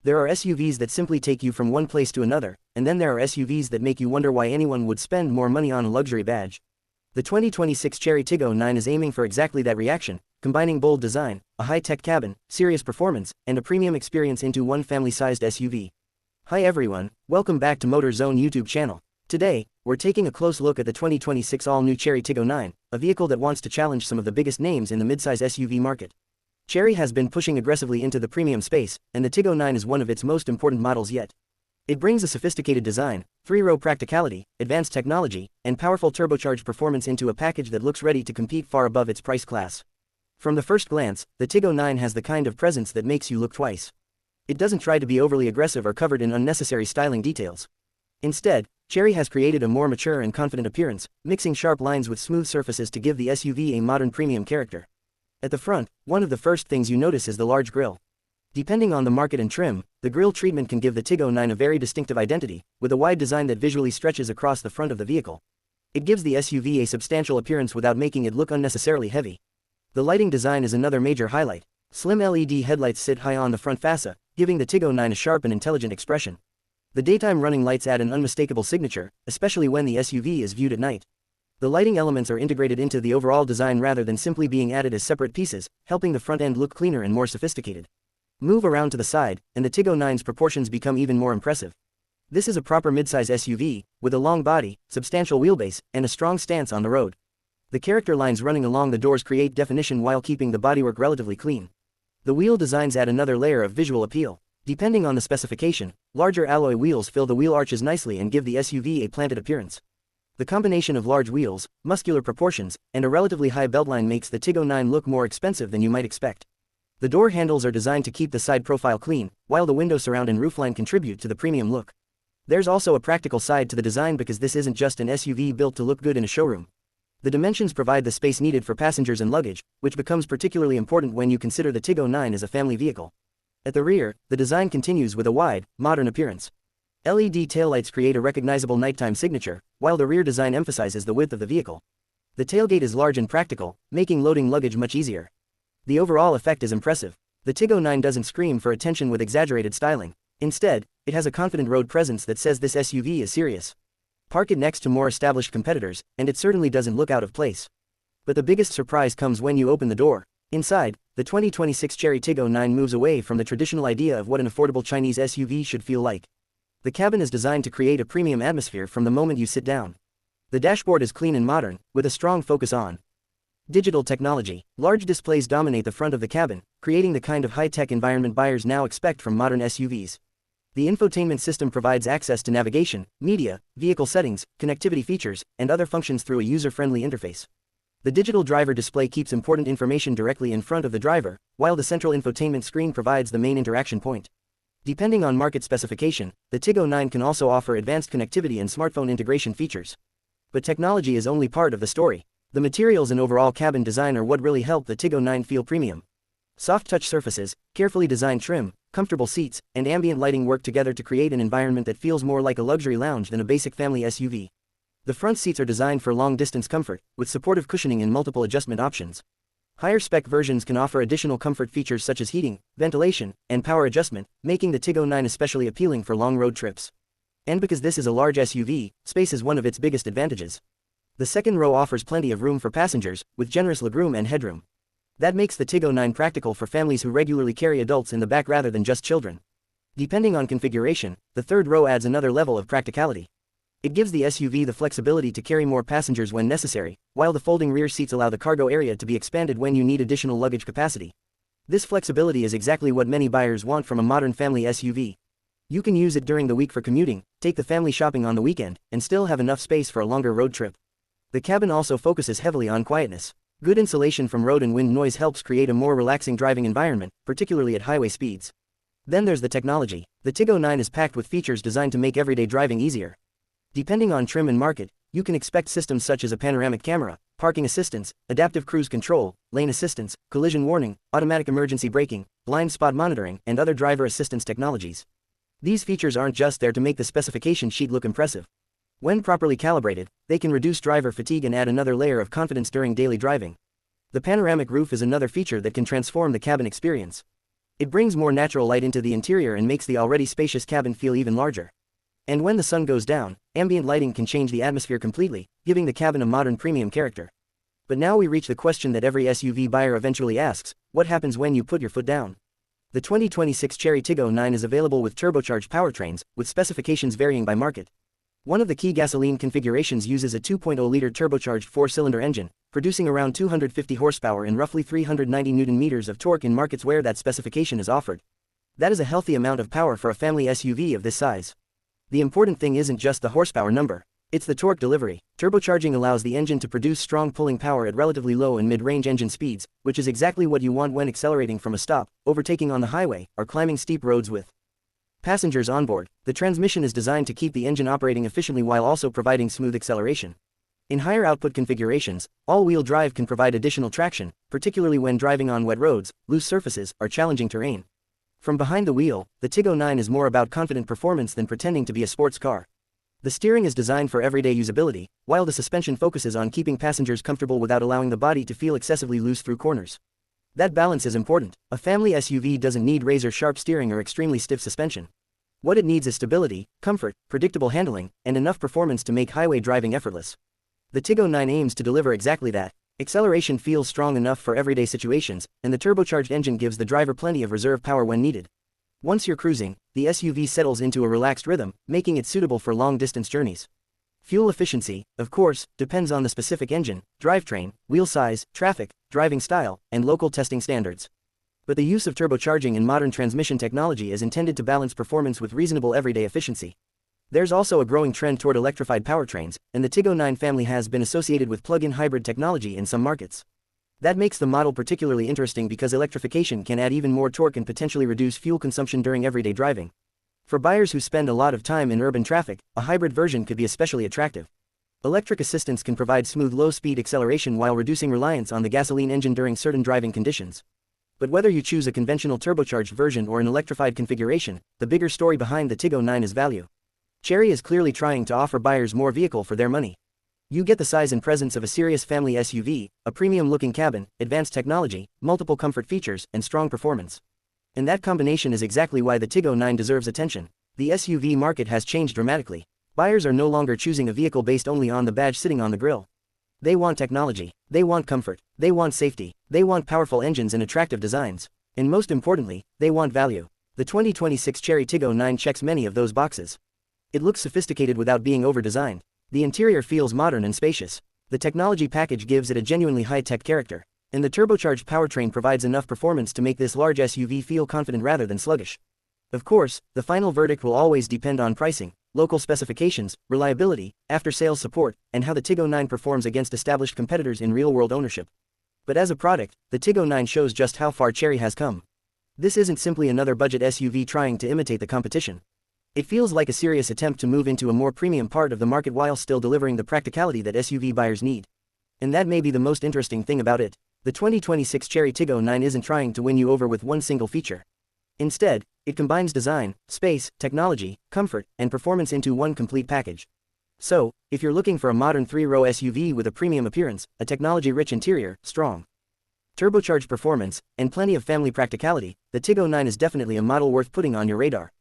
There are SUVs that simply take you from one place to another, and then there are SUVs that make you wonder why anyone would spend more money on a luxury badge. The 2026 Chery Tiggo 9 is aiming for exactly that reaction, combining bold design, a high-tech cabin, serious performance, and a premium experience into one family-sized SUV. Hi everyone, welcome back to Motor Zone YouTube channel. Today, we're taking a close look at the 2026 all-new Chery Tiggo 9, a vehicle that wants to challenge some of the biggest names in the midsize SUV market. Chery has been pushing aggressively into the premium space, and the Tiggo 9 is one of its most important models yet. It brings a sophisticated design, three-row practicality, advanced technology, and powerful turbocharged performance into a package that looks ready to compete far above its price class. From the first glance, the Tiggo 9 has the kind of presence that makes you look twice. It doesn't try to be overly aggressive or covered in unnecessary styling details. Instead, Chery has created a more mature and confident appearance, mixing sharp lines with smooth surfaces to give the SUV a modern premium character. At the front, one of the first things you notice is the large grille. Depending on the market and trim, the grille treatment can give the Tiggo 9 a very distinctive identity, with a wide design that visually stretches across the front of the vehicle. It gives the SUV a substantial appearance without making it look unnecessarily heavy. The lighting design is another major highlight. Slim LED headlights sit high on the front fascia, giving the Tiggo 9 a sharp and intelligent expression. The daytime running lights add an unmistakable signature, especially when the SUV is viewed at night. The lighting elements are integrated into the overall design rather than simply being added as separate pieces, helping the front end look cleaner and more sophisticated. Move around to the side, and the Tiggo 9's proportions become even more impressive. This is a proper midsize SUV, with a long body, substantial wheelbase, and a strong stance on the road. The character lines running along the doors create definition while keeping the bodywork relatively clean. The wheel designs add another layer of visual appeal. Depending on the specification, larger alloy wheels fill the wheel arches nicely and give the SUV a planted appearance. The combination of large wheels, muscular proportions, and a relatively high beltline makes the Tiggo 9 look more expensive than you might expect. The door handles are designed to keep the side profile clean, while the window surround and roofline contribute to the premium look. There's also a practical side to the design because this isn't just an SUV built to look good in a showroom. The dimensions provide the space needed for passengers and luggage, which becomes particularly important when you consider the Tiggo 9 as a family vehicle. At the rear, the design continues with a wide, modern appearance. LED taillights create a recognizable nighttime signature, while the rear design emphasizes the width of the vehicle. The tailgate is large and practical, making loading luggage much easier. The overall effect is impressive. The Tiggo 9 doesn't scream for attention with exaggerated styling. Instead, it has a confident road presence that says this SUV is serious. Park it next to more established competitors, and it certainly doesn't look out of place. But the biggest surprise comes when you open the door. Inside, the 2026 Chery Tiggo 9 moves away from the traditional idea of what an affordable Chinese SUV should feel like. The cabin is designed to create a premium atmosphere from the moment you sit down. The dashboard is clean and modern, with a strong focus on digital technology. Large displays dominate the front of the cabin, creating the kind of high-tech environment buyers now expect from modern SUVs. The infotainment system provides access to navigation, media, vehicle settings, connectivity features, and other functions through a user-friendly interface. The digital driver display keeps important information directly in front of the driver, while the central infotainment screen provides the main interaction point. Depending on market specification, the Tiggo 9 can also offer advanced connectivity and smartphone integration features. But technology is only part of the story. The materials and overall cabin design are what really help the Tiggo 9 feel premium. Soft touch surfaces, carefully designed trim, comfortable seats, and ambient lighting work together to create an environment that feels more like a luxury lounge than a basic family SUV. The front seats are designed for long-distance comfort, with supportive cushioning and multiple adjustment options. Higher-spec versions can offer additional comfort features such as heating, ventilation, and power adjustment, making the Tiggo 9 especially appealing for long road trips. And because this is a large SUV, space is one of its biggest advantages. The second row offers plenty of room for passengers, with generous legroom and headroom. That makes the Tiggo 9 practical for families who regularly carry adults in the back rather than just children. Depending on configuration, the third row adds another level of practicality. It gives the SUV the flexibility to carry more passengers when necessary, while the folding rear seats allow the cargo area to be expanded when you need additional luggage capacity. This flexibility is exactly what many buyers want from a modern family SUV. You can use it during the week for commuting, take the family shopping on the weekend, and still have enough space for a longer road trip. The cabin also focuses heavily on quietness. Good insulation from road and wind noise helps create a more relaxing driving environment, particularly at highway speeds. Then there's the technology. The Tiggo 9 is packed with features designed to make everyday driving easier. Depending on trim and market, you can expect systems such as a panoramic camera, parking assistance, adaptive cruise control, lane assistance, collision warning, automatic emergency braking, blind spot monitoring, and other driver assistance technologies. These features aren't just there to make the specification sheet look impressive. When properly calibrated, they can reduce driver fatigue and add another layer of confidence during daily driving. The panoramic roof is another feature that can transform the cabin experience. It brings more natural light into the interior and makes the already spacious cabin feel even larger. And when the sun goes down, ambient lighting can change the atmosphere completely, giving the cabin a modern premium character. But now we reach the question that every SUV buyer eventually asks: what happens when you put your foot down? The 2026 Chery Tiggo 9 is available with turbocharged powertrains, with specifications varying by market. One of the key gasoline configurations uses a 2.0-liter turbocharged 4-cylinder engine, producing around 250 horsepower and roughly 390 Nm of torque in markets where that specification is offered. That is a healthy amount of power for a family SUV of this size. The important thing isn't just the horsepower number, it's the torque delivery. Turbocharging allows the engine to produce strong pulling power at relatively low and mid-range engine speeds, which is exactly what you want when accelerating from a stop, overtaking on the highway, or climbing steep roads with passengers on board. The transmission is designed to keep the engine operating efficiently while also providing smooth acceleration. In higher output configurations, all-wheel drive can provide additional traction, particularly when driving on wet roads, loose surfaces, or challenging terrain. From behind the wheel, the Tiggo 9 is more about confident performance than pretending to be a sports car. The steering is designed for everyday usability, while the suspension focuses on keeping passengers comfortable without allowing the body to feel excessively loose through corners. That balance is important. A family SUV doesn't need razor-sharp steering or extremely stiff suspension. What it needs is stability, comfort, predictable handling, and enough performance to make highway driving effortless. The Tiggo 9 aims to deliver exactly that. Acceleration feels strong enough for everyday situations, and the turbocharged engine gives the driver plenty of reserve power when needed. Once you're cruising, the SUV settles into a relaxed rhythm, making it suitable for long-distance journeys. Fuel efficiency, of course, depends on the specific engine, drivetrain, wheel size, traffic, driving style, and local testing standards. But the use of turbocharging in modern transmission technology is intended to balance performance with reasonable everyday efficiency. There's also a growing trend toward electrified powertrains, and the Tiggo 9 family has been associated with plug-in hybrid technology in some markets. That makes the model particularly interesting because electrification can add even more torque and potentially reduce fuel consumption during everyday driving. For buyers who spend a lot of time in urban traffic, a hybrid version could be especially attractive. Electric assistance can provide smooth low-speed acceleration while reducing reliance on the gasoline engine during certain driving conditions. But whether you choose a conventional turbocharged version or an electrified configuration, the bigger story behind the Tiggo 9 is value. Chery is clearly trying to offer buyers more vehicle for their money. You get the size and presence of a serious family SUV, a premium-looking cabin, advanced technology, multiple comfort features, and strong performance. And that combination is exactly why the Tiggo 9 deserves attention. The SUV market has changed dramatically. Buyers are no longer choosing a vehicle based only on the badge sitting on the grille. They want technology, they want comfort, they want safety, they want powerful engines and attractive designs. And most importantly, they want value. The 2026 Chery Tiggo 9 checks many of those boxes. It looks sophisticated without being over-designed. The interior feels modern and spacious. The technology package gives it a genuinely high-tech character. And the turbocharged powertrain provides enough performance to make this large SUV feel confident rather than sluggish. Of course, the final verdict will always depend on pricing, local specifications, reliability, after-sales support, and how the Tiggo 9 performs against established competitors in real-world ownership. But as a product, the Tiggo 9 shows just how far Chery has come. This isn't simply another budget SUV trying to imitate the competition. It feels like a serious attempt to move into a more premium part of the market while still delivering the practicality that SUV buyers need. And that may be the most interesting thing about it. The 2026 Chery Tiggo 9 isn't trying to win you over with one single feature. Instead, it combines design, space, technology, comfort, and performance into one complete package. So, if you're looking for a modern three-row SUV with a premium appearance, a technology-rich interior, strong turbocharged performance, and plenty of family practicality, the Tiggo 9 is definitely a model worth putting on your radar.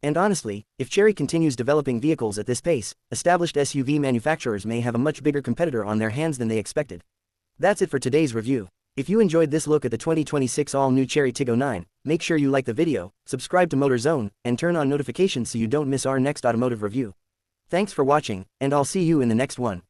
And honestly, if Chery continues developing vehicles at this pace, established SUV manufacturers may have a much bigger competitor on their hands than they expected. That's it for today's review. If you enjoyed this look at the 2026 all-new Chery Tiggo 9, make sure you like the video, subscribe to MotorZone, and turn on notifications so you don't miss our next automotive review. Thanks for watching, and I'll see you in the next one.